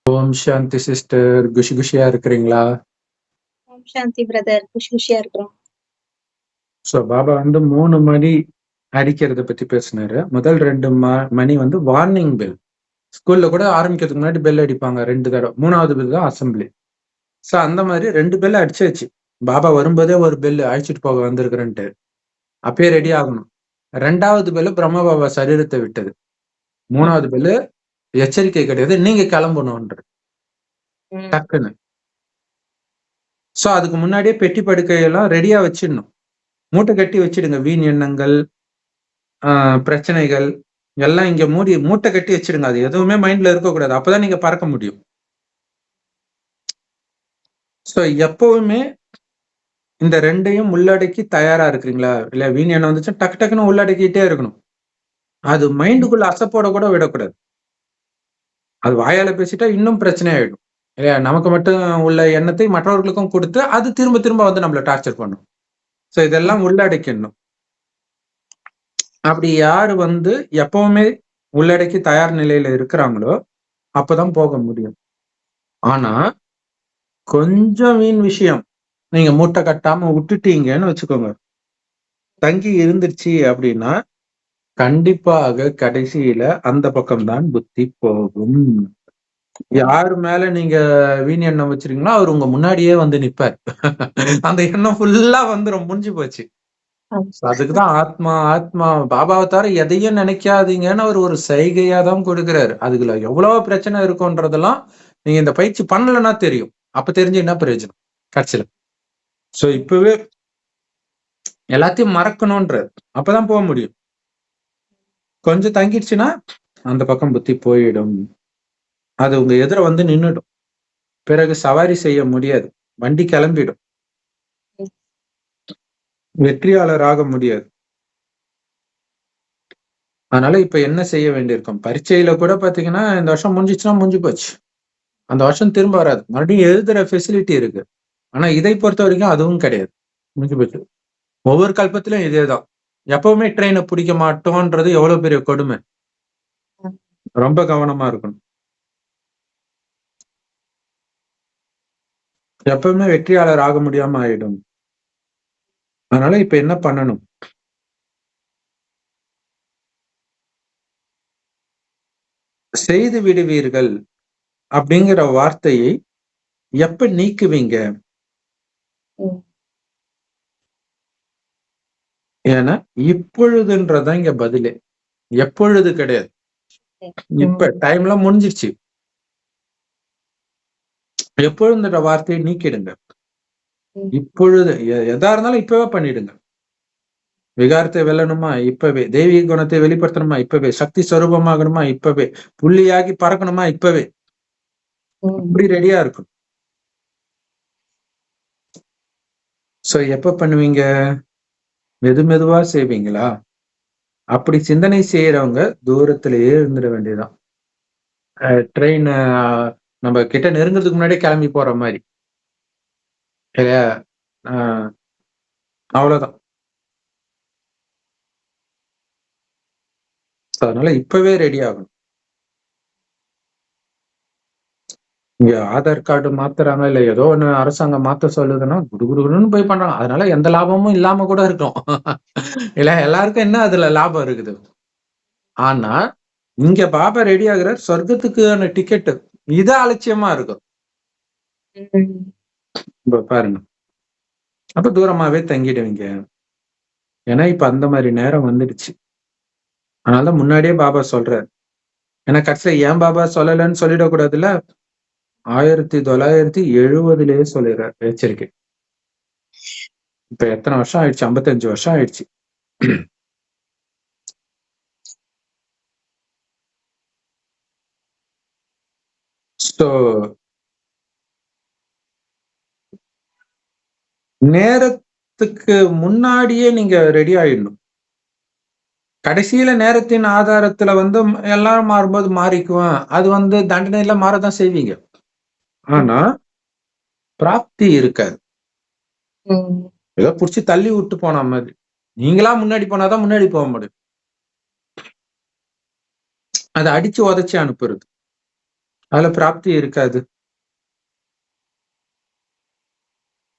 ஓம் சாந்தி sister. குஷியா இருக்கிறீங்களா? ஓம் சாந்தி brother. குஷியா இருக்கிறோம். ஸோ பாபா வந்து 3 மணி அடிக்கிறத பத்தி பேசினாரு. முதல் 2 மணி வந்து வார்னிங் பெல். ஸ்கூல்ல கூட ஆரம்பிக்கிறதுக்கு முன்னாடி பெல் அடிப்பாங்க 2 தடவை. 3வது பெல் தான் அசம்பிளி. ஸோ அந்த மாதிரி 2 பெல் அடிச்சாச்சு. பாபா வரும்போதே ஒரு பெல் அழைச்சிட்டு போக வந்திருக்கிறேன்ட்டு அப்பயே ரெடி ஆகணும். 2வது பெல் பிரம்ம பாபா சரீரத்தை விட்டது. 3வது பெல் எச்சரிக்கை கிடையாது, நீங்க கிளம்பணும்ன்ற டக்குன்னு. ஸோ அதுக்கு முன்னாடியே பெட்டி படுக்கையெல்லாம் ரெடியா வச்சிடணும். மூட்டை கட்டி வச்சிடுங்க. வீண் எண்ணங்கள், பிரச்சனைகள் எல்லாம் இங்க மூட்டை கட்டி வச்சிடுங்க. அது எதுவுமே மைண்ட்ல இருக்கக்கூடாது. அப்பதான் நீங்க பறக்க முடியும். ஸோ எப்பவுமே இந்த 2ஐயும் உள்ளடக்கி தயாரா இருக்கிறீங்களா? இல்ல வீண் எண்ணம் வந்துச்சு டக்கு டக்குன்னு உள்ளடக்கிட்டே இருக்கணும். அது மைண்டுக்குள்ள அசப்போட கூட விடக்கூடாது. அது வாயால பேசிட்டா இன்னும் பிரச்சனை ஆயிடும் இல்லையா? நமக்கு மட்டும் உள்ள எண்ணத்தை மற்றவர்களுக்கும் கொடுத்து அது திரும்ப திரும்ப வந்து நம்மள டார்ச்சர் பண்ணும். ஸோ இதெல்லாம் உள்ளடக்கிடணும். அப்படி யாரு வந்து எப்பவுமே உள்ளடக்கி தயார் நிலையில இருக்கிறாங்களோ அப்பதான் போக முடியும். ஆனா கொஞ்சம் வீண் விஷயம் நீங்க மூட்டை கட்டாம விட்டுட்டீங்கன்னு வச்சுக்கோங்க, தங்கி இருந்துருச்சு அப்படின்னா கண்டிப்பாக கடைசியில அந்த பக்கம்தான் புத்தி போகும். யாரு மேல நீங்க வீண் எண்ணம் வச்சிருக்கீங்களோ அவர் உங்க முன்னாடியே வந்து நிப்பார். அந்த எண்ணம் ஃபுல்லா வந்துரும், முடிஞ்சு போச்சு. அதுக்குதான் ஆத்மா ஆத்மா பாபாவை தவிர எதையும் நினைக்காதீங்கன்னு அவர் ஒரு சைகையா தான் கொடுக்கிறாரு. அதுக்குள்ள எவ்வளவு பிரச்சனை இருக்கும்ன்றதெல்லாம் நீங்க இந்த பயிற்சி பண்ணலன்னா தெரியும். அப்ப தெரிஞ்சு என்ன பிரயோஜனம் கடைசியில. சோ இப்பவே எல்லாத்தையும் மறக்கணும்ன்றது, அப்பதான் போக முடியும். கொஞ்சம் தங்கிடுச்சுன்னா அந்த பக்கம் புத்தி போயிடும். அது உங்க எதிர வந்து நின்னுடும். பிறகு சவாரி செய்ய முடியாது, வண்டி கிளம்பிடும், வெற்றியாளர் ஆக முடியாது. அதனால இப்ப என்ன செய்ய வேண்டியிருக்கும்? பரீட்சையில கூட பாத்தீங்கன்னா இந்த வருஷம் முடிஞ்சிச்சுன்னா முடிஞ்சு போச்சு. அந்த வருஷம் திரும்ப வராது. மறுபடியும் எழுதுற ஃபெசிலிட்டி இருக்கு. ஆனா இதை பொறுத்த வரைக்கும் அதுவும் கிடையாது, முடிஞ்சு போச்சு. ஒவ்வொரு கல்பத்திலும் இதேதான். எப்பவுமே ட்ரெயினை பிடிக்க மாட்டோம்ன்றது எவ்வளவு பெரிய கொடுமை. ரொம்ப கவனமா இருக்கணும். எப்பவுமே வெற்றியாளர் ஆக முடியாம ஆயிடும். அதனால இப்ப என்ன பண்ணணும்? செய்து விடுவீர்கள் அப்படிங்கிற வார்த்தையை எப்ப நீக்குவீங்க? ஏன்னா இப்பொழுதுன்றதான் இங்க பதிலே. எப்பொழுது கிடையாது. இப்ப டைம்லாம் முடிஞ்சிருச்சு. எப்பொழுதுன்ற வார்த்தையை நீக்கிடுங்க. இப்பொழுது எதா இருந்தாலும் இப்பவே பண்ணிடுங்க. விகாரத்தை வெல்லணுமா? இப்பவே. தெய்வீக குணத்தை வெளிப்படுத்தணுமா? இப்பவே. சக்தி ஸ்வரூபமாகணுமா? இப்பவே. புள்ளியாகி பறக்கணுமா? இப்பவே. அப்படி ரெடியா இருக்கும். சோ எப்ப பண்ணுவீங்க? மெதுவா செய்வீங்களா? அப்படி சிந்தனை செய்யறவங்க தூரத்திலேயே இருந்துட வேண்டியதுதான். ட்ரெயின் நம்ம கிட்ட நெருங்கிறதுக்கு முன்னாடியே கிளம்பி போற மாதிரி இல்லையா? அவ்வளவுதான். அதனால இப்பவே ரெடி ஆகணும். இங்க ஆதார் கார்டு மாத்துறாங்க, இல்ல ஏதோ ஒண்ணு அரசாங்கம் மாத்த சொல்லுதுன்னா குடுகுடுன்னு போய் பண்றாங்க. அதனால எந்த லாபமும் இல்லாம கூட இருக்கும். இல்ல எல்லாருக்கும் என்ன அதுல லாபம் இருக்குது? ஆனா இங்க பாபா ரெடி ஆகுற சொர்க்கத்துக்கான டிக்கெட் இத அலட்சியமா இருக்கும். இப்ப பாருங்க. அப்ப தூரமாவே தங்கிடுவீங்க. ஏன்னா இப்ப அந்த மாதிரி நேரம் வந்துடுச்சு. அதனாலதான் முன்னாடியே பாபா சொல்றாரு. ஏன்னா கடைசியில ஏன் பாபா சொல்லலன்னு சொல்லிடக்கூடாதுல்ல. 1970 சொல்லிடுறாரு எச்சரிக்கை. இப்ப எத்தனை வருஷம் ஆயிடுச்சு? 55 வருஷம் ஆயிடுச்சு. நேரத்துக்கு முன்னாடியே நீங்க ரெடி ஆயிடணும். கடைசியில நேரத்தின் ஆதாரத்துல வந்து எல்லாரும் மாறும்போது மாறிக்குவேன். அது வந்து தண்டனையில மாறதான் செய்வீங்க. ஆனா பிராப்தி இருக்காது. ஏதோ புடிச்சு தள்ளி விட்டு போன மாதிரி. நீங்களா முன்னாடி போனாதான் முன்னாடி போக முடியும். அதை அடிச்சு உதைச்சு அனுப்புறது. அதுல பிராப்தி இருக்காது.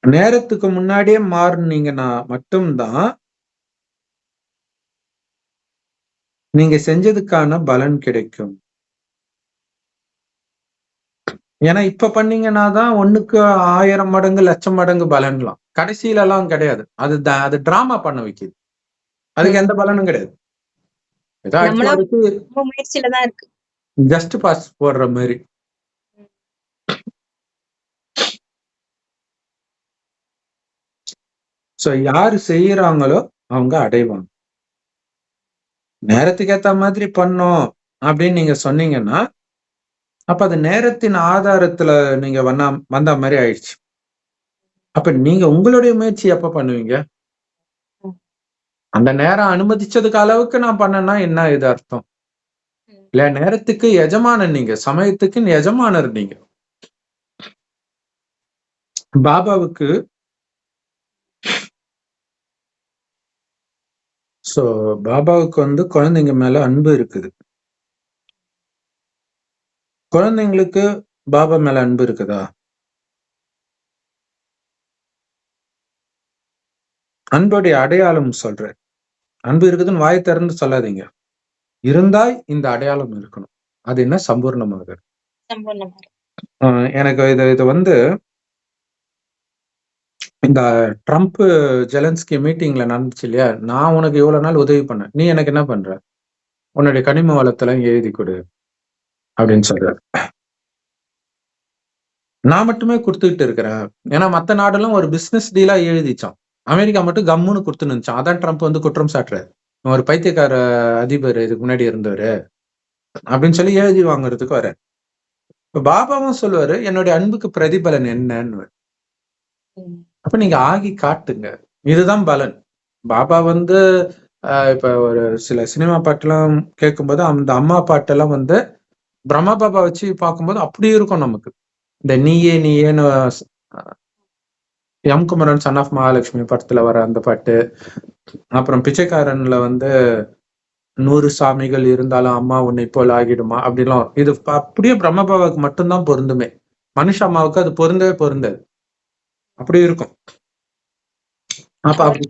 நேரத்துக்கு முன்னாடியே மாறுனீங்கன்னா மட்டும்தான் நீங்க செஞ்சதுக்கான பலன் கிடைக்கும். ஏன்னா இப்ப பண்ணீங்கன்னா தான் 1க்கு 1000 மடங்கு, லட்சம் மடங்கு பலன்லாம். கடைசியில எல்லாம் கிடையாது. அது டிராமா பண்ண வைக்குது. அதுக்கு எந்த பலனும் கிடையாது. ஏதோ அடிச்சு நம்மளா உடைச்சு நம்ம முயற்சியில தான் இருக்கு. ஜஸ்ட் பாஸ் போடுற மாதிரி. சோ யாரு செய்யறாங்களோ அவங்க அடைவாங்க. நேரத்துக்கு ஏத்த மாதிரி பண்ணோம் அப்படின்னு நீங்க சொன்னீங்கன்னா, அப்ப அது நேரத்தின் ஆதாரத்துல நீங்க வந்த மாதிரி ஆயிடுச்சு. அப்ப நீங்க உங்களுடைய முயற்சி எப்ப பண்ணுவீங்க? அந்த நேரம் அனுமதிச்சதுக்கு அளவுக்கு நான் பண்ணேன்னா என்ன இது அர்த்தம்? இல்ல நேரத்துக்கு எஜமானன் நீங்க, சமயத்துக்கு எஜமானர் நீங்க. பாபாவுக்கு பாபாவுக்கு குழந்தைங்க மேல அன்பு இருக்குது. குழந்தைங்களுக்கு பாபா மேல அன்பு இருக்குதா? அன்புடைய அடையாளம் சொல்றேன். அன்பு இருக்குதுன்னு வாய் திறந்து சொல்லாதீங்க. இருந்தால் இந்த அடையாளம் இருக்கணும். அது என்ன? சம்பூர்ணமாக. எனக்கு இது இந்த ட்ரம்ப் ஜெலன்ஸ்கி மீட்டிங்ல நடந்துச்சு இல்லையா? நான் உனக்கு இவ்வளவு நாள் உதவி பண்ணேன், நீ எனக்கு என்ன பண்ற? உன்னுடைய கனிம வளத்தெல்லாம் எழுதி கொடு அப்படின்னு சொல்றாரு. நான் மட்டுமே கொடுத்துக்கிட்டு இருக்கிறேன். ஏன்னா மத்த நாடெல்லாம் ஒரு பிசினஸ் டீலா எழுதிச்சான். அமெரிக்கா மட்டும் கம்முன்னு கொடுத்துன்னு இருந்துச்சான். அதான் ட்ரம்ப் குற்றம் சாட்டுறாரு. ஒரு பைத்தியக்கார அதிபர் இதுக்கு முன்னாடி இருந்தவரு அப்படின்னு சொல்லி எழுதி வாங்குறதுக்கு வர. இப்ப பாபாவும் சொல்லுவாரு, என்னுடைய அன்புக்கு பிரதிபலன் என்னன்னு. அப்ப நீங்க ஆகி காட்டுங்க. இதுதான் பலன். பாபா இப்ப ஒரு சில சினிமா பாட்டுலாம் கேட்கும்போது அந்த அம்மா பாட்டெல்லாம் பிரம்மா பாபா வச்சு பார்க்கும்போது அப்படி இருக்கும் நமக்கு. இந்த நீயே நீயேன்னு எம் குமரன் சன் ஆஃப் மகாலட்சுமி படத்துல வர அந்த பாட்டு, அப்புறம் பிச்சைக்காரன்ல 100 சாமிகள் இருந்தாலும் அம்மா உன்னை போல் ஆகிடுமா அப்படிலாம். இது அப்படியே பிரம்ம பாபாவுக்கு மட்டும்தான் பொருந்துமே. மனுஷ அம்மாவுக்கு அது பொருந்தாது. அப்படி இருக்கும். அப்ப அப்படி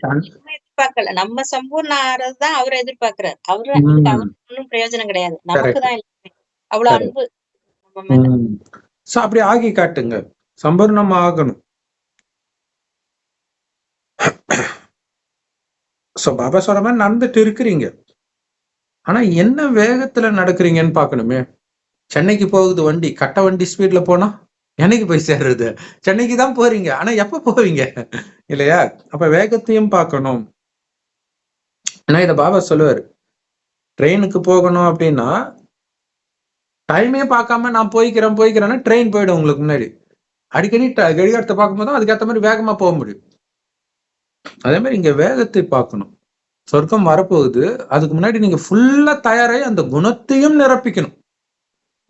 எதிர்பார்க்கல. நம்ம சம்பூர்ண ஆறதுதான் அவரை எதிர்பார்க்கிறார். அவருக்கு ஒன்னும் பிரயோஜனம் கிடையாது. நமக்குதான் அவ்வளவு அன்பு நம்ம மேல. அப்படி ஆகி காட்டுங்க. சம்பூர்ணமா ஆகணும். பாபா சொல்ற மாதிரி நடந்துட்டு இருக்கிறீங்க. ஆனா என்ன வேகத்துல நடக்கிறீங்கன்னு பாக்கணுமே. சென்னைக்கு போகுது வண்டி, கட்ட வண்டி ஸ்பீட்ல போனா என்னைக்கு போய் சேர்றது? சென்னைக்கு தான் போறீங்க, ஆனா எப்ப போவீங்க இல்லையா? அப்ப வேகத்தையும் பார்க்கணும். ஏன்னா இத பாபா சொல்லுவாரு, ட்ரெயினுக்கு போகணும் அப்படின்னா டைமே பார்க்காம நான் போய்க்கிறேன்னா ட்ரெயின் போயிடும் உங்களுக்கு முன்னாடி. அடிக்கடி கடிகாரத்தை பார்க்கும்போது அதுக்கேற்ற மாதிரி வேகமா போக முடியும். அதே மாதிரி இங்க வேகத்தை பார்க்கணும். சொர்க்கம் வரப்போகுது, அதுக்கு முன்னாடி நீங்க ஃபுல்லா தயாராகி அந்த குணத்தையும் நிரப்பிக்கணும்.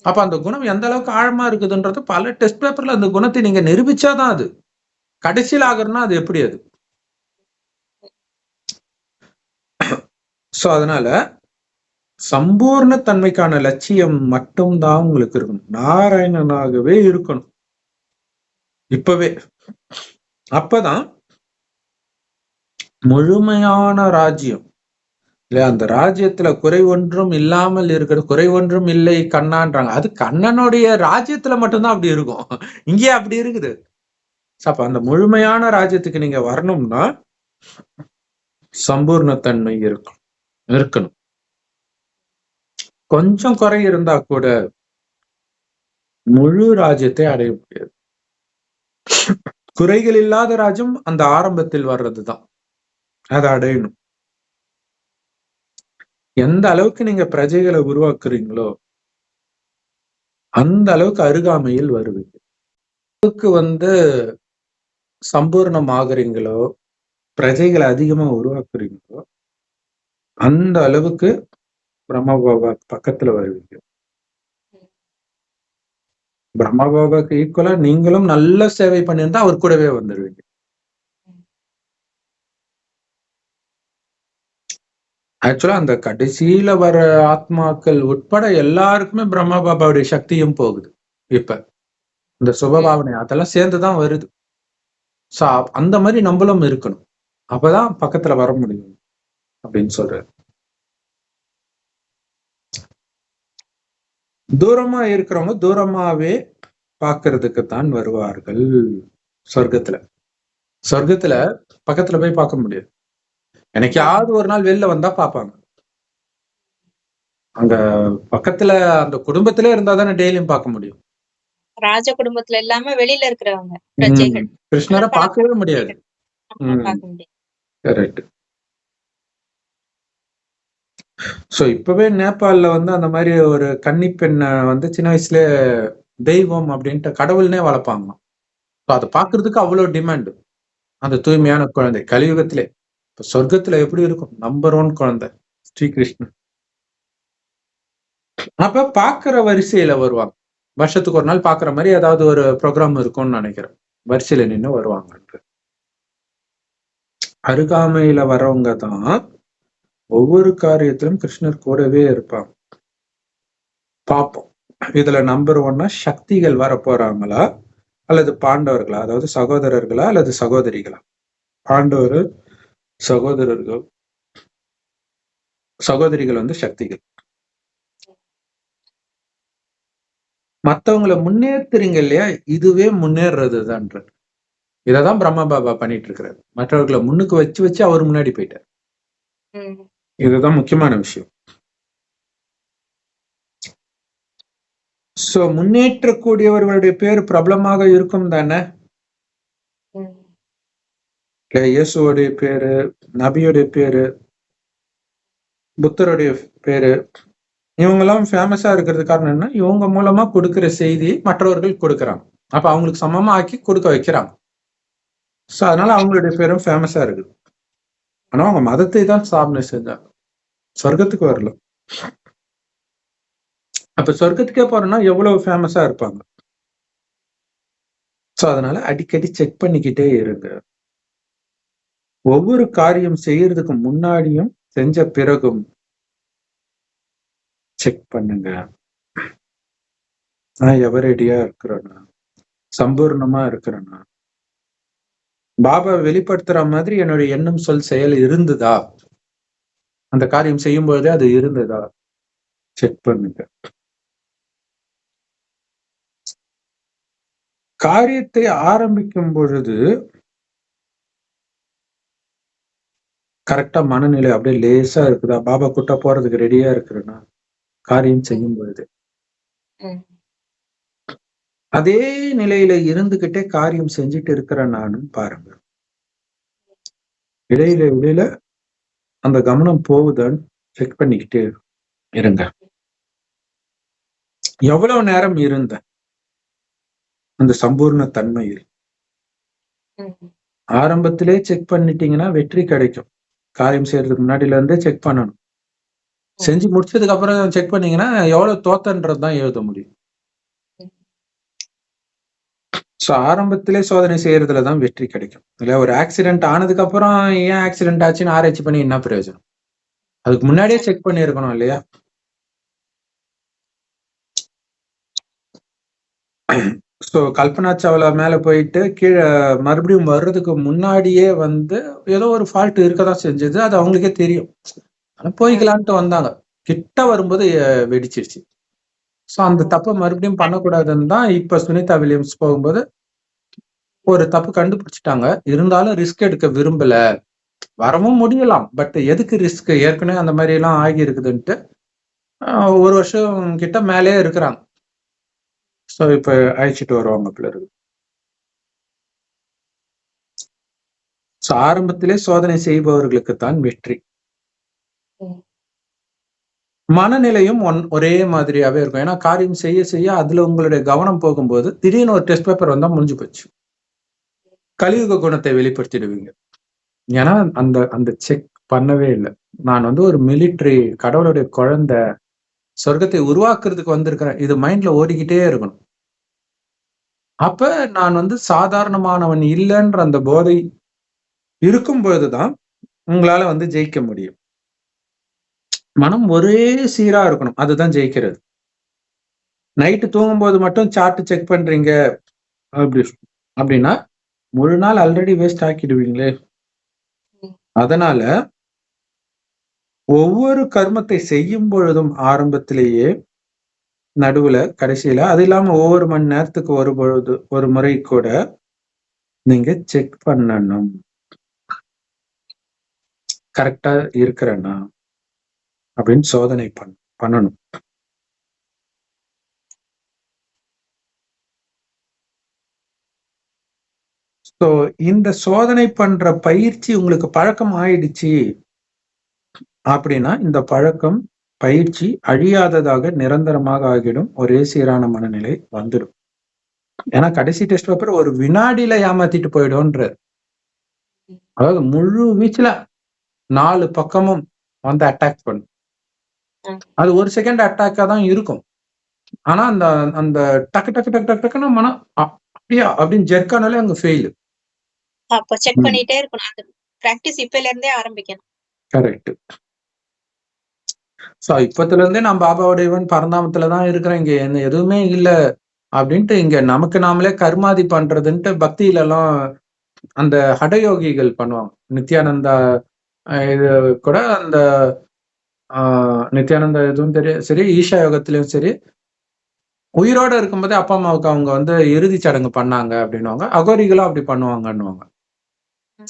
அப்ப அந்த குணம் எந்த அளவுக்கு ஆழமா இருக்குதுன்றது பல டெஸ்ட் பேப்பர்ல அந்த குணத்தை நீங்க நிரூபிச்சாதான் அது கடைசியில் ஆகுறதுன்னா அது எப்படி அது. சோ அதனால சம்பூர்ண தன்மைக்கான லட்சியம் மட்டும்தான் உங்களுக்கு இருக்கணும். நாராயணனாகவே இருக்கணும் இப்பவே. அப்பதான் முழுமையான ராஜ்யம் இல்லையா? அந்த ராஜ்யத்துல குறை ஒன்றும் இல்லாமல் இருக்கிறது. குறை ஒன்றும் இல்லை கண்ணான்றாங்க. அது கண்ணனுடைய ராஜ்யத்துல மட்டும்தான் அப்படி இருக்கும். இங்கே அப்படி இருக்குது. அப்ப அந்த முழுமையான ராஜ்யத்துக்கு நீங்க வரணும்னா சம்பூர்ணத்தன்மை இருக்கணும். கொஞ்சம் குறை இருந்தா கூட முழு ராஜ்யத்தை அடைய முடியாது. குறைகள் இல்லாத ராஜ்யம் அந்த ஆரம்பத்தில் வர்றதுதான். அதை அடையணும். எந்த அளவுக்கு நீங்க பிரஜைகளை உருவாக்குறீங்களோ அந்த அளவுக்கு அருகாமையில் வருவீங்க. அளவுக்கு சம்பூர்ணம் ஆகுறீங்களோ, பிரஜைகளை அதிகமா உருவாக்குறீங்களோ அந்த அளவுக்கு பிரம்ம பாபா பக்கத்துல வருவீங்க. பிரம்ம பாபாக்கு ஈக்குவலா நீங்களும் நல்ல சேவை பண்ணியிருந்தா அவர் கூடவே வந்துருவீங்க. ஆக்சுவலா அந்த கடைசியில வர ஆத்மாக்கள் உட்பட எல்லாருக்குமே பிரம்மா பாபாவுடைய சக்தியும் போகுது. இப்ப இந்த சுபபாவனை அதெல்லாம் சேர்ந்துதான் வருது. சோ அந்த மாதிரி நம்மளும் இருக்கணும். அப்பதான் பக்கத்துல வர முடியும் அப்படின்னு சொல்றாரு. தூரமா இருக்கிறவங்க தூரமாவே பாக்குறதுக்கு தான் வருவார்கள். சொர்க்கத்துல பக்கத்துல போய் பார்க்க முடியாது. எனக்காவது ஒரு நாள் வெளில வந்தா பாப்பாங்க. அங்க பக்கத்துல அந்த குடும்பத்திலே இருந்தா தானே டெய்லியும் பார்க்க முடியும். ராஜ குடும்பத்துல இல்லாம வெளியில இருக்கிறவங்க பிரஜைகள் கிருஷ்ணரை பார்க்கவே முடியாது. பார்க்க முடியாது. கரெக்ட். சோ இப்பவே நேபாள்ல வந்து அந்த மாதிரி ஒரு கன்னி பெண்ணை வந்து சின்ன வயசுல தெய்வம் அப்படின்ட்டு கடவுள்னே வளர்ப்பாங்க. அதை பாக்குறதுக்கு அவ்வளவு டிமாண்ட். அந்த தூய்மையான குழந்தை கலியுகத்திலே. இப்ப சொர்க்கத்துல எப்படி இருக்கும்? நம்பர் 1 குழந்தை ஸ்ரீகிருஷ்ணன். அப்ப பாக்குற வரிசையில வருவாங்க. வருஷத்துக்கு ஒரு நாள் பாக்குற மாதிரி ஏதாவது ஒரு ப்ரோக்ராம் இருக்கும்னு நினைக்கிறேன். வரிசையில நின்று வருவாங்க. அருகாமையில வரவங்க தான் ஒவ்வொரு காரியத்திலும் கிருஷ்ணர் கூடவே இருப்பாங்க. பார்ப்போம். இதுல நம்பர் 1 சக்திகள் வர போறாங்களா அல்லது பாண்டவர்களா, அதாவது சகோதரர்களா அல்லது சகோதரிகளா? பாண்டவர் சகோதரர்கள், சகோதரிகள் வந்து சக்திகள். மத்தவங்களை முன்னேற்றுறீங்க இல்லையா, இதுவே முன்னேறதுதான்ற. இததான் பிரம்மா பாபா பண்ணிட்டு இருக்கிறாரு. மற்றவர்களை முன்னுக்கு வச்சு வச்சு அவர் முன்னாடி போயிட்டார். இதுதான் முக்கியமான விஷயம். சோ முன்னேற்றக்கூடியவர்களுடைய பேர் பிரபலமாக இருக்கும் தானே. இயேசுவோடைய பேரு, நபியோடைய பேரு, புத்தருடைய பேரு, இவங்கெல்லாம் ஃபேமஸா இருக்கிறது காரணம் என்ன? இவங்க மூலமா கொடுக்கிற செய்தி மற்றவர்கள் கொடுக்குறாங்க. அப்ப அவங்களுக்கு சமமா ஆக்கி கொடுக்க வைக்கிறாங்க. சோ அதனால அவங்களுடைய பேரும் ஃபேமஸா இருக்குது. ஆனா அவங்க மதத்தை தான் ஸ்தாபனை செஞ்சாங்க. சொர்க்கத்துக்கு வரல. அப்ப சொர்க்கத்துக்கே போறோம்னா எவ்வளவு ஃபேமஸா இருப்பாங்க. சோ அதனால அடிக்கடி செக் பண்ணிக்கிட்டே இருங்க. ஒவ்வொரு காரியம் செய்யறதுக்கு முன்னாடியும் செஞ்ச பிறகும் செக் பண்ணுங்க. நான் எவரடியா இருக்கிறேன்னா, சம்பூர்ணமா இருக்கிறேன்னா, பாபா வெளிப்படுத்துற மாதிரி என்னுடைய எண்ணம், சொல், செயல் இருந்ததா, அந்த காரியம் செய்யும் பொழுதே அது இருந்ததா செக் பண்ணுங்க. காரியத்தை ஆரம்பிக்கும் பொழுது கரெக்டா மனநிலை அப்படியே லேசா இருக்குதா, பாபா கூட்ட போறதுக்கு ரெடியா இருக்கிறேன்னா, காரியம் செய்யும் பொழுது அதே நிலையில இருந்துகிட்டே காரியம் செஞ்சுட்டு இருக்கிறேன் நானும் பாருங்க. இடையில அந்த கவனம் போகுதான்னு செக் பண்ணிக்கிட்டே இருங்க. எவ்வளவு நேரம் இருந்த அந்த சம்பூர்ண தன்மையில் ஆரம்பத்திலே செக் பண்ணிட்டீங்கன்னா வெற்றி கிடைக்கும். காரியம் செய்யறதுக்கு முன்னாடில இருந்தே செக் பண்ணணும். செஞ்சு முடிச்சதுக்கு அப்புறம் செக் பண்ணீங்கன்னா எவ்வளவு தோத்தன்றதுதான் எழுத முடியும். சோ ஆரம்பத்திலே சோதனை செய்யறதுலதான் வெற்றி கிடைக்கும். இல்ல ஒரு ஆக்சிடென்ட் ஆனதுக்கு அப்புறம் ஏன் ஆக்சிடென்ட் ஆச்சுன்னு ஆராய்ச்சி பண்ணி என்ன பிரயோஜனம்? அதுக்கு முன்னாடியே செக் பண்ணி இருக்கணும் இல்லையா? சோ கல்பனா சாவ்லா மேல போயிட்டு கீழே மறுபடியும் வர்றதுக்கு முன்னாடியே வந்து ஏதோ ஒரு ஃபால்ட் இருக்கதான் செஞ்சது. அது அவங்களுக்கே தெரியும். ஆனா போய்க்கலான்ட்டு வந்தாங்க. கிட்ட வரும்போது வெடிச்சிருச்சு. சோ அந்த தப்பை மறுபடியும் பண்ணக்கூடாதுன்னு தான் இப்ப சுனிதா வில்லியம்ஸ் போகும்போது ஒரு தப்பு கண்டுபிடிச்சிட்டாங்க. இருந்தாலும் ரிஸ்க் எடுக்க விரும்பல. வரவும் முடியலாம். பட் எதுக்கு ரிஸ்க்? ஏற்கனவே அந்த மாதிரி எல்லாம் ஆகி இருக்குதுன்ட்டு 1 வருஷம் கிட்ட மேலே இருக்கிறாங்க. சோ இப்ப அழைச்சிட்டு வருவாங்க பிள்ளை. சோ ஆரம்பத்திலே சோதனை செய்பவர்களுக்குத்தான் வெற்றி. மனநிலையும் ஒரே மாதிரியாவே இருக்கும். ஏன்னா காரியம் செய்ய செய்ய அதுல உங்களுடைய கவனம் போகும்போது திடீர்னு ஒரு டெஸ்ட் பேப்பர் வந்தா முடிஞ்சு போச்சு. கலியுக குணத்தை வெளிப்படுத்திடுவீங்க. ஏன்னா அந்த செக் பண்ணவே இல்லை. நான் வந்து ஒரு மிலிட்ரி, கடவுளுடைய குழந்தை, சொர்க்கத்தை உருவாக்குறதுக்கு வந்திருக்கிறேன். இது மைண்ட்ல ஓடிக்கிட்டே இருக்கணும். அப்ப நான் வந்து சாதாரணமானவன் இல்லைன்ற அந்த போதை இருக்கும் பொழுதுதான் உங்களால வந்து ஜெயிக்க முடியும். மனம் ஒரே சீரா இருக்கணும். அதுதான் ஜெயிக்கிறது. நைட்டு தூங்கும்போது மட்டும் சார்ட் செக் பண்றீங்க அப்படின்னா முழு நாள் ஆல்ரெடி வேஸ்ட் ஆக்கிடுவீங்களே. ம். அதனால ஒவ்வொரு கர்மத்தை செய்யும் பொழுதும் ஆரம்பத்திலேயே, நடுவுல, கடைசியில, அது இல்லாம ஒவ்வொரு மணி நேரத்துக்கு ஒரு முறை கூட நீங்க செக் பண்ணணும். கரெக்டா இருக்கிறேனா அப்படின்னு சோதனை பண்ணணும். ஸோ இந்த சோதனை பண்ற பயிற்சி உங்களுக்கு பழக்கம் ஆயிடுச்சு அப்படின்னா, இந்த பழக்கம், பயிற்சி அழியாததாக நிரந்தரமாக ஆகிடும். ஒரே சீரான மனநிலை வந்துடும். ஏன்னா கடைசி டெஸ்ட் பேப்பர் ஒரு வினாடியில ஏமாத்திட்டு போயிடும்ன்றார். அதாவது முழு வீச்சுல 4 பக்கமும் வந்து அட்டாக் பண்ணும். அது 1 செகண்ட் அட்டாக்கா தான் இருக்கும். ஆனா அந்த அந்த டக்கு டக்கு டக்கு டக்கு டக்குன்னு மனம் அப்படியா அப்படின்னு ஜெர்க்கானாலே அங்க ஃபெயில். அப்ப செக் பண்ணிட்டே இருக்கணும். அந்த பிராக்டிஸ் இப்பல இருந்தே ஆரம்பிக்கணும். கரெக்ட். சோ இப்பத்துல இருந்தே நான் பாபாவோட இவன் பரந்தாமத்துல தான் இருக்கிறேன், இங்க என்ன எதுவுமே இல்ல அப்படின்ட்டு இங்க நமக்கு நாமளே கர்மாதி பண்றதுன்ட்டு பக்தியில எல்லாம் அந்த ஹடயோகிகள் பண்ணுவாங்க. நித்யானந்தா இது கூட அந்த நித்யானந்தா இதுவும் தெரியும் சரி, ஈஷா யோகத்திலயும் சரி, உயிரோட இருக்கும்போதே அப்பா அம்மாவுக்கு அவங்க வந்து இறுதி சடங்கு பண்ணாங்க அப்படின்னுவாங்க. அகோரிகளும் அப்படி பண்ணுவாங்கன்னுவாங்க.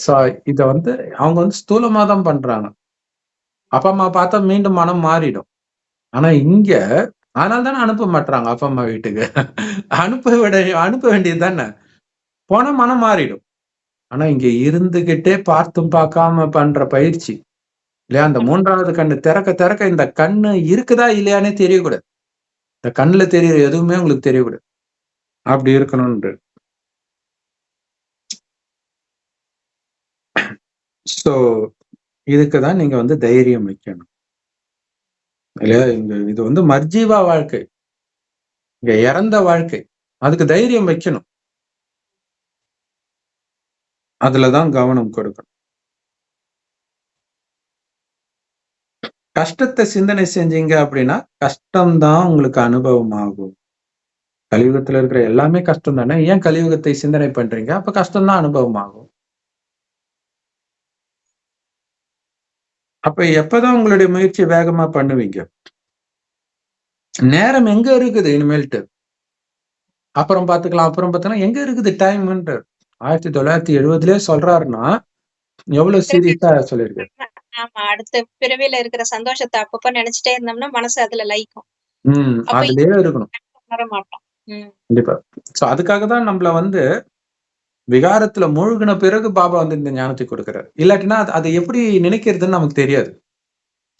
சோ இத வந்து அவங்க வந்து ஸ்தூலமா தான் பண்றாங்க. அப்பா அம்மா பார்த்தா மீண்டும் மனம் மாறிடும். ஆனா இங்க அதனால தானே அனுப்ப மாட்றாங்க அப்பா அம்மா வீட்டுக்கு. அனுப்ப வேண்டியது தானே. போனா மனம் மாறிடும். ஆனா இங்க இருந்துகிட்டே பார்த்தும் பார்க்காம பண்ற பயிற்சி இல்லையா, அந்த 3வது கண்ணு திறக்க திறக்க இந்த கண்ணு இருக்குதா இல்லையானே தெரியக்கூடாது. இந்த கண்ணுல தெரியுற எதுவுமே உங்களுக்கு தெரியக்கூடாது. அப்படி இருக்கணும்ன்று. சோ இதுக்குதான் நீங்க வந்து தைரியம் வைக்கணும் இல்லையா. இது வந்து மர்ஜீவா வாழ்க்கை, இங்க இறந்த வாழ்க்கை. அதுக்கு தைரியம் வைக்கணும். அதுலதான் கவனம் கொடுக்கணும். கஷ்டத்தை சிந்தனை செஞ்சீங்க அப்படின்னா கஷ்டம்தான் உங்களுக்கு அனுபவம் ஆகும். கலியுகத்துல இருக்கிற எல்லாமே கஷ்டம் தானே, ஏன் கலியுகத்தை சிந்தனை பண்றீங்க? அப்ப கஷ்டம்தான் அனுபவம் ஆகும். அப்ப எப்பதான் உங்களுடைய முயற்சி வேகமா பண்ணுவீங்க? நேரம் எங்க இருக்குது இனிமேல்ட்டு? அப்புறம் பாத்துக்கலாம், அப்புறம் பாத்துக்கலாம், எங்க இருக்குது டைம்ன்ற? 1970 சொல்றாருன்னா எவ்வளவு சீரியஸா சொல்லியிருக்காரு. ஆமா, அடுத்த பிறவியில இருக்கிற சந்தோஷத்தை அப்பப்ப நினைச்சிட்டே இருந்தோம்னா மனசு அதுல லயிக்கும். அப்ப அதுலயே இருக்கணும். உணர மாட்டோம். கண்டிப்பா. சோ அதுக்காக தான் நம்மள வந்து விகாரத்துல மூழ்கின பிறகு பாபா வந்து இந்த ஞானத்தை கொடுக்கிறார். இல்லாட்டினா அதை எப்படி நினைக்கிறதுன்னு நமக்கு தெரியாது.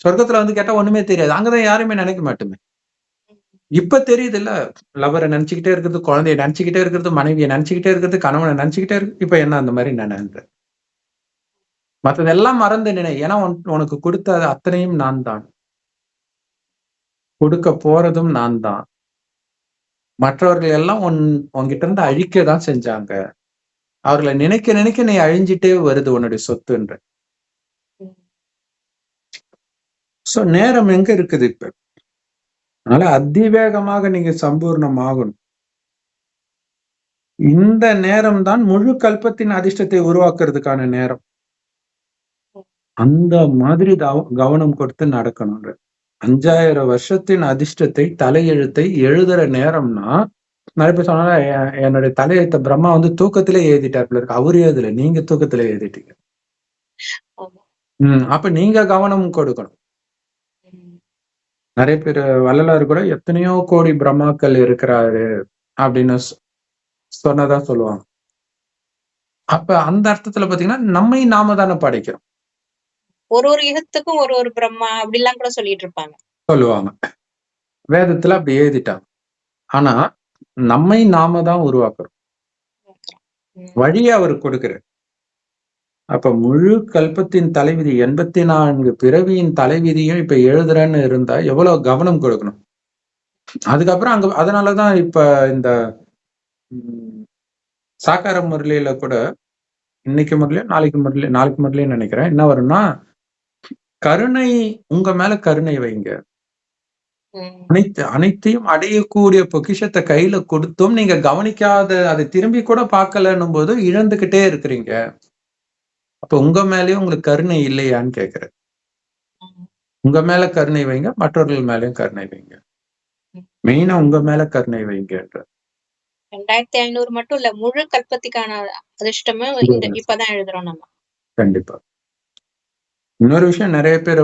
சொர்க்கத்துல வந்து கேட்டா ஒண்ணுமே தெரியாது. அங்கதான் யாருமே நினைக்க மாட்டோமே. இப்ப தெரியுது இல்ல, லவரை நினைச்சுக்கிட்டே இருக்கிறது, குழந்தைய நினைச்சுக்கிட்டே இருக்கிறது, மனைவியை நினைச்சுக்கிட்டே இருக்கிறது, கணவனை நினைச்சுக்கிட்டே இருக்கு. இப்ப என்ன அந்த மாதிரி நினைன்ற மற்றதெல்லாம் மறந்து நினை. ஏன்னா உனக்கு கொடுத்த அத்தனையும் நான் தான், கொடுக்க போறதும் நான் தான். மற்றவர்கள் எல்லாம் உன்கிட்ட இருந்து அழிக்க தான் செஞ்சாங்க. அவர்களை நினைக்க நினைக்க நீ அழிஞ்சிட்டே வருது உன்னுடைய சொத்துன்ற. சோ நேரம் எங்க இருக்குது இப்ப? அதனால அதிவேகமாக நீங்க சம்பூர்ணமாகணும். இந்த நேரம் தான் முழு கல்பத்தின் அதிர்ஷ்டத்தை உருவாக்குறதுக்கான நேரம். அந்த மாதிரி கவனம் கொடுத்து நடக்கணும்ன்ற. 5000 வருஷத்தின் அதிர்ஷ்டத்தை, தலையெழுத்தை எழுதுற நேரம்னா, நிறைய பேர் சொன்னால என்னுடைய தலையெழுத்த பிரம்மா வந்து தூக்கத்திலே எழுதிட்டார் இருக்கு. அவரு எழுதல, நீங்க தூக்கத்திலே எழுதிட்டீங்க. அப்ப நீங்க கவனம் கொடுக்கணும். நிறைய பேர் வள்ளலாறு கூட எத்தனையோ கோடி பிரம்மாக்கள் இருக்கிறாரு அப்படின்னு சொன்னதா சொல்லுவாங்க. அப்ப அந்த அர்த்தத்துல பாத்தீங்கன்னா நம்மை நாம தானே படைக்கிறோம். ஒரு யுகத்துக்கும் ஒரு பிரம்மா அப்படிலாம் கூட சொல்லிட்டு இருப்பாங்க, சொல்லுவாங்க. வேதத்துல அப்படி எழுதிட்டாங்க. ஆனா நம்மை நாம தான் உருவாக்குறோம். வழியை அவர் கொடுக்கிறார். அப்ப முழு கல்பத்தின் தலைவிதி 84 பிறவியின் தலைவிதியும் இப்ப எழுதுறேன்னு இருந்தா எவ்வளவு கவனம் கொடுக்கணும். அதுக்கப்புறம் அதனாலதான் இப்ப இந்த சாக்கார முரளியில கூட இன்னைக்கு முரளியோ நாளைக்கு முரளின்னு நினைக்கிறேன், என்ன வரும்னா, கருணை உங்க மேல கருணை வைங்க, அனைத்தையும் அடையக்கூடிய பொக்கிஷத்தை கையில கொடுத்தும் நீங்க கவனிக்காத, அதை திரும்பி கூட பார்க்கலன்னும் போது இழந்துகிட்டே இருக்கிறீங்க. அப்ப உங்க மேலயும் உங்களுக்கு கருணை இல்லையான்னு கேக்குறேன். உங்க மேல கருணை வைங்க, மற்றவர்கள் மேலயும் கருணை வைங்க. மெயினா உங்க மேல கருணை வைங்கன்ற. 2500 மட்டும் இல்ல, முழு கல்பத்துக்கான அதிர்ஷ்டமும் இப்பதான் எழுதுறோம் நம்ம. கண்டிப்பா. இன்னொரு விஷயம், நிறைய பேர்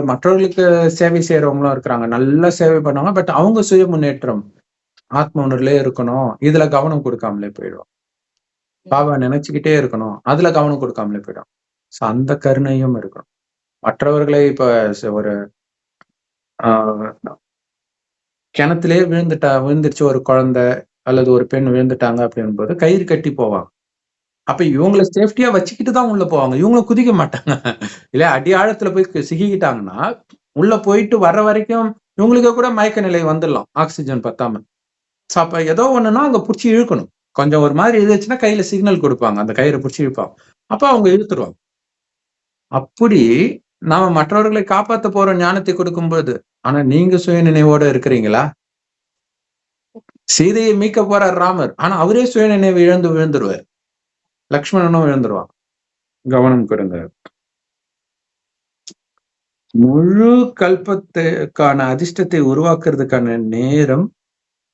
மற்றவர்களுக்கு சேவை செய்யறவங்களும் இருக்கிறாங்க. நல்லா சேவை பண்ணுவாங்க. பட் அவங்க சுய முன்னேற்றம், ஆத்ம உணர்வுலயே இருக்கணும், இதுல கவனம் கொடுக்காமலே போயிடும். பாபா நினைச்சுக்கிட்டே இருக்கணும், அதுல கவனம் கொடுக்காமலே போயிடும். சோ அந்த கருணையும் இருக்கணும். மற்றவர்களை இப்ப ஒரு கிணத்திலேயே விழுந்துருச்சு ஒரு குழந்தை அல்லது ஒரு பெண் விழுந்துட்டாங்க அப்படின் போது கயிறு கட்டி போவாங்க. அப்ப இவங்களை சேஃப்டியா வச்சுக்கிட்டு தான் உள்ள போவாங்க. இவங்களும் குதிக்க மாட்டாங்க. இல்ல அடி ஆழத்துல போய் சிக்கிக்கிட்டாங்கன்னா உள்ள போயிட்டு வர்ற வரைக்கும் இவங்களுக்கு கூட மயக்க நிலை வந்துடலாம், ஆக்சிஜன் பத்தாம. அப்ப ஏதோ ஒண்ணுன்னா அங்க புடிச்சு இழுக்கணும். கொஞ்சம் ஒரு மாதிரி இருந்துச்சுன்னா கையில சிக்னல் கொடுப்பாங்க, அந்த கயிறை புடிச்சு இழுப்பாங்க. அப்ப அவங்க இழுத்துருவாங்க. அப்படி நாம மற்றவர்களை காப்பாத்த போற ஞானத்தை கொடுக்கும்போது, ஆனா நீங்க சுய நினைவோட இருக்கிறீங்களா? சீதையை மீட்க போறார் ராமர், ஆனா அவரே சுய நினைவு இழந்து விழுந்துருவார். லக்ஷ்மணனும் விழுந்துருவான். கவனம் கொடுங்க. முழு கல்பத்துக்கான அதிர்ஷ்டத்தை உருவாக்குறதுக்கான நேரம்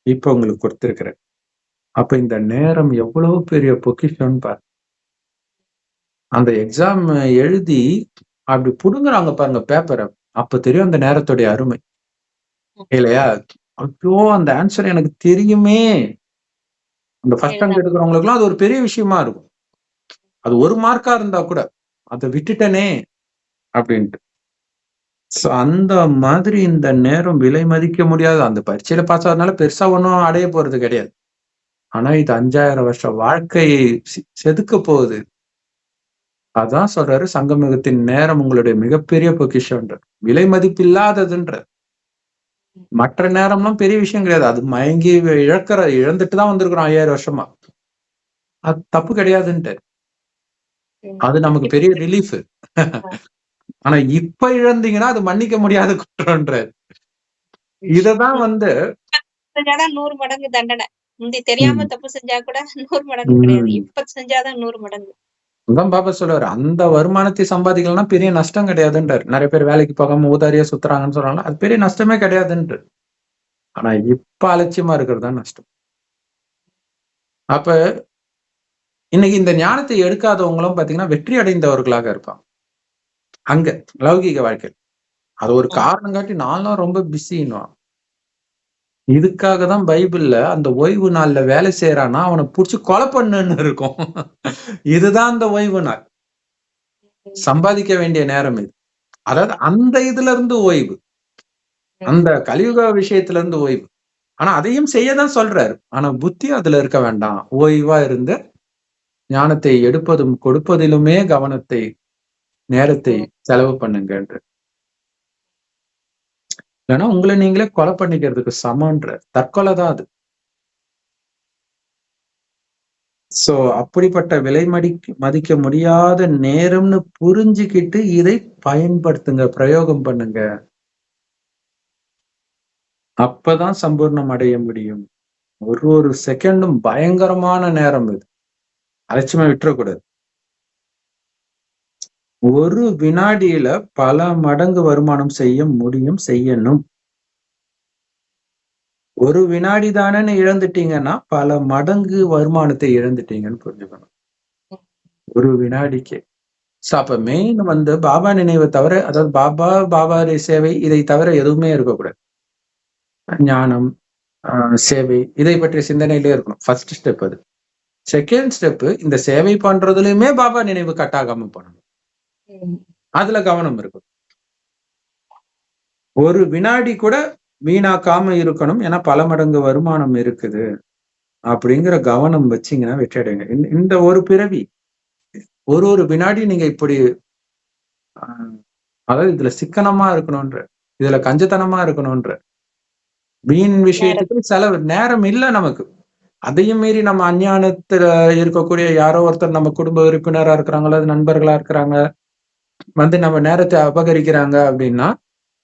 இப்ப உங்களுக்கு கொடுத்திருக்கிறேன். அப்ப இந்த நேரம் எவ்வளவு பெரிய பொக்கிஷம்னு பாரு. அந்த எக்ஸாம் எழுதி அப்படி புடுங்குறாங்க பாருங்க பேப்பரை, அப்ப தெரியும் அந்த நேரத்துடைய அருமை இல்லையா? ஐயோ அந்த ஆன்சர் எனக்கு தெரியுமே. அந்த ஃபர்ஸ்ட் ரேங்க் எடுக்கிறவங்களுக்கு எல்லாம் அது ஒரு பெரிய விஷயமா இருக்கும். அது ஒரு மார்க்கா இருந்தா கூட அதை விட்டுட்டனே அப்படின்ட்டு. அந்த மாதிரி இந்த நேரம் விலை மதிக்க முடியாது. அந்த பரீட்சையில பாஸ் ஆகிறதுனால பெருசா ஒன்றும் அடைய போறது கிடையாது. ஆனா இது 5000 வருஷம் வாழ்க்கையை செதுக்க போகுது. அதான் சொல்றாரு, சங்கமிகத்தின் நேரம் உங்களுடைய மிகப்பெரிய பொக்கிஷம்ன்ற, விலை மதிப்பில்லாததுன்ற. மற்ற நேரம்லாம் பெரிய விஷயம் கிடையாது. அது மயங்கி இழந்துட்டு தான் வந்திருக்கிறோம் 5000 வருஷமா. அது தப்பு கிடையாதுன்ட்டு. அது நமக்கு பெரிய ரிலீஃப். ஆனா இப்ப இழந்தீங்கன்னா அது மன்னிக்க முடியாத குற்றம்ன்ற. இததான் 100 மடங்கு தண்டனை. முந்தி தெரியாம தப்பு செஞ்சா கூட 100 மடங்கு கிடையாது. இப்ப செஞ்சாதான் 100 மடங்கு. அதான் பாபா சொல்றாரு, அந்த வருமானத்தை சம்பாதிக்கலன்னா பெரிய நஷ்டம் கிடையாதுன்றாரு. நிறைய பேர் வேலைக்கு போகாம ஊதாரியா சுத்துறாங்கன்னு சொல்றாங்க, அது பெரிய நஷ்டமே கிடையாதுன்று. ஆனா இப்ப அலட்சியமா இருக்கிறது தான் நஷ்டம். அப்ப இன்னைக்கு இந்த ஞானத்தை எடுக்காதவங்களும் பாத்தீங்கன்னா வெற்றி அடைந்தவர்களாக இருப்பாங்க அங்க லௌகீக வாழ்க்கை. அது ஒரு காரணம் காட்டி நான்லாம் ரொம்ப பிஸின்னுவான். இதுக்காக தான் பைபிள்ல அந்த ஓய்வு நாள்ல வேலை செய்யறான்னா அவனை புடிச்சு கொலை பண்ணுன்னு இருக்கும். இதுதான் அந்த ஓய்வு நாள். சம்பாதிக்க வேண்டிய நேரம் இது. அதாவது அந்த இதுல இருந்து ஓய்வு, அந்த கலியுக விஷயத்துல இருந்து ஓய்வு. ஆனா அதையும் செய்யதான் சொல்றாரு. ஆனா புத்தி அதுல இருக்க வேண்டாம். ஓய்வா இருந்து ஞானத்தை எடுப்பதும் கொடுப்பதிலுமே கவனத்தை, நேரத்தை செலவு பண்ணுங்கன்ற. இல்லைன்னா உங்களை நீங்களே கொலை பண்ணிக்கிறதுக்கு சமன்ற, தற்கொலை தான் அது. சோ அப்படிப்பட்ட விலை மதிக்க முடியாத நேரம்னு புரிஞ்சுக்கிட்டு இதை பயன்படுத்துங்க, பிரயோகம் பண்ணுங்க. அப்பதான் சம்பூர்ணம் அடைய முடியும். ஒரு செகண்டும் பயங்கரமான நேரம் இது. அலட்சியமா விட்டுறக்கூடாது. ஒரு வினாடியில பல மடங்கு வருமானம் செய்ய முடியும், செய்யணும். ஒரு வினாடி தானே இழந்துட்டீங்கன்னா பல மடங்கு வருமானத்தை இழந்துட்டீங்கன்னு புரிஞ்சுக்கணும். ஒரு வினாடிக்கே. அப்ப மெயின் பாபா நினைவை தவிர, அதாவது பாபாவுடைய சேவை இதை தவிர எதுவுமே இருக்கக்கூடாது. ஞானம், சேவை இதை பற்றிய சிந்தனையிலே இருக்கணும். ஃபர்ஸ்ட் ஸ்டெப் அது. செகண்ட் ஸ்டெப், இந்த சேவை பண்றதுலயுமே பாபா நினைவு கட்டாகாம பண்ணணும். அதுல கவனம் இருக்கும். ஒரு வினாடி கூட வீணாக்காம இருக்கணும். ஏன்னா பல மடங்கு வருமானம் இருக்குது அப்படிங்கிற கவனம் வச்சீங்கன்னா வெற்றி அடைங்க. இந்த ஒரு பிறவி, ஒரு வினாடி நீங்க இப்படி, அதாவது இதுல சிக்கனமா இருக்கணும்ன்ற, இதுல கஞ்சத்தனமா இருக்கணும்ன்ற, வீண் விஷயத்துக்கு செலவு நேரம் இல்லை நமக்கு. அதையும் மீறி நம்ம அஞ்ஞானத்துல இருக்கக்கூடிய யாரோ ஒருத்தர் நம்ம குடும்ப உறுப்பினரா இருக்கிறாங்களோ, நண்பர்களா இருக்கிறாங்க, நம்ம நேரத்தை அபகரிக்கிறாங்க அப்படின்னா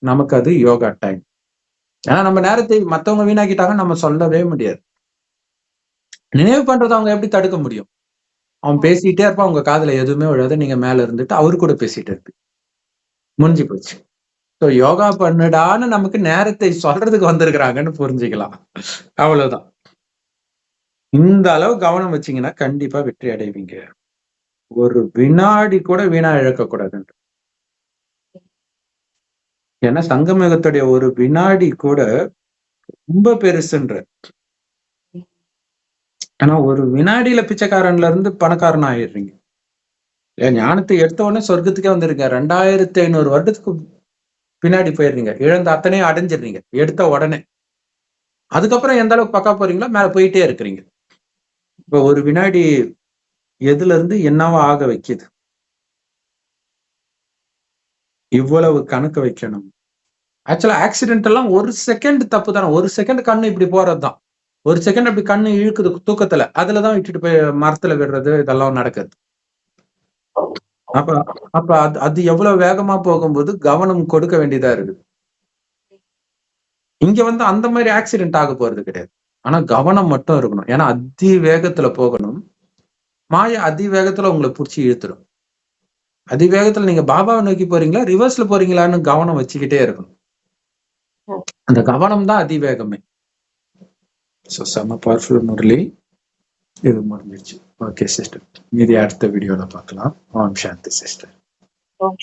நமக்கு அது யோகா டைம். ஏன்னா நம்ம நேரத்தை மத்தவங்க வீணாக்கிட்டாங்க நம்ம சொல்லவே முடியாது. நினைவு பண்றதை அவங்க எப்படி தடுக்க முடியும்? அவன் பேசிட்டே இருப்பான், உங்க காதுல எதுவுமே விழாது, நீங்க மேல இருந்துட்டு அவரு கூட பேசிட்டு இருக்கு, முடிஞ்சு போச்சு. ஸோ யோகா பண்ணுடான்னு நமக்கு நேரத்தை சொல்றதுக்கு வந்திருக்கிறாங்கன்னு புரிஞ்சுக்கலாம். அவ்வளவுதான். இந்த அளவு கவனம் வச்சீங்கன்னா கண்டிப்பா வெற்றி அடைவீங்க. ஒரு வினாடி கூட வீணா இழக்கக்கூடாது. ஏன்னா சங்கமயுகத்துடைய ஒரு வினாடி கூட ரொம்ப பெருசுன்ற. ஆனா ஒரு வினாடியில பிச்சைக்காரன்ல இருந்து பணக்காரன் ஆயிடுறீங்க. ஏன் ஞானத்தை எடுத்த உடனே சொர்க்கத்துக்கே வந்துருங்க. 2500 வருடத்துக்கு பின்னாடி போயிடுறீங்க. இழந்த அத்தனையும் அடைஞ்சிடுறீங்க எடுத்த உடனே. அதுக்கப்புறம் எந்த அளவுக்கு பக்கா போறீங்களோ மேல போயிட்டே இருக்கிறீங்க. இப்ப ஒரு வினாடி எதுல இருந்து என்னவா ஆக வைக்குது? இவ்வளவு கணக்கு வைக்கணும். ஆக்சுவலா ஆக்சிடென்ட் எல்லாம் 1 செகண்ட் தப்பு தானே. 1 செகண்ட் கண்ணு இப்படி போறதுதான். 1 செகண்ட் அப்படி கண்ணு இழுக்குது தூக்கத்துல. அதுலதான் விட்டுட்டு போய் மரத்துல விடுறது இதெல்லாம் நடக்குது. அப்ப அப்ப அது எவ்வளவு வேகமா போகும்போது கவனம் கொடுக்க வேண்டியதா இருக்கு. இங்க வந்து அந்த மாதிரி ஆக்சிடென்ட் ஆக போறது கிடையாது. ஆனா கவனம் மட்டும் இருக்கணும். ஏன்னா அதி வேகத்துல போகணும். மாயா அதி வேகத்துல உங்களை புடிச்சு இழுத்துடும். அதி வேகத்துல நீங்க பாபாவை நோக்கி போறீங்களா ரிவர்ஸ்ல போறீங்களான்னு கவனம் வச்சுக்கிட்டே இருக்கணும். அந்த கவனம் தான் அதிவேகமே. செம பவர்ஃபுல் முரளி. இது முடிஞ்சிருச்சு. ஓகே சிஸ்டர், மீதி அடுத்த வீடியோல பார்க்கலாம். ஓம் சாந்தி சிஸ்டர். ஓம்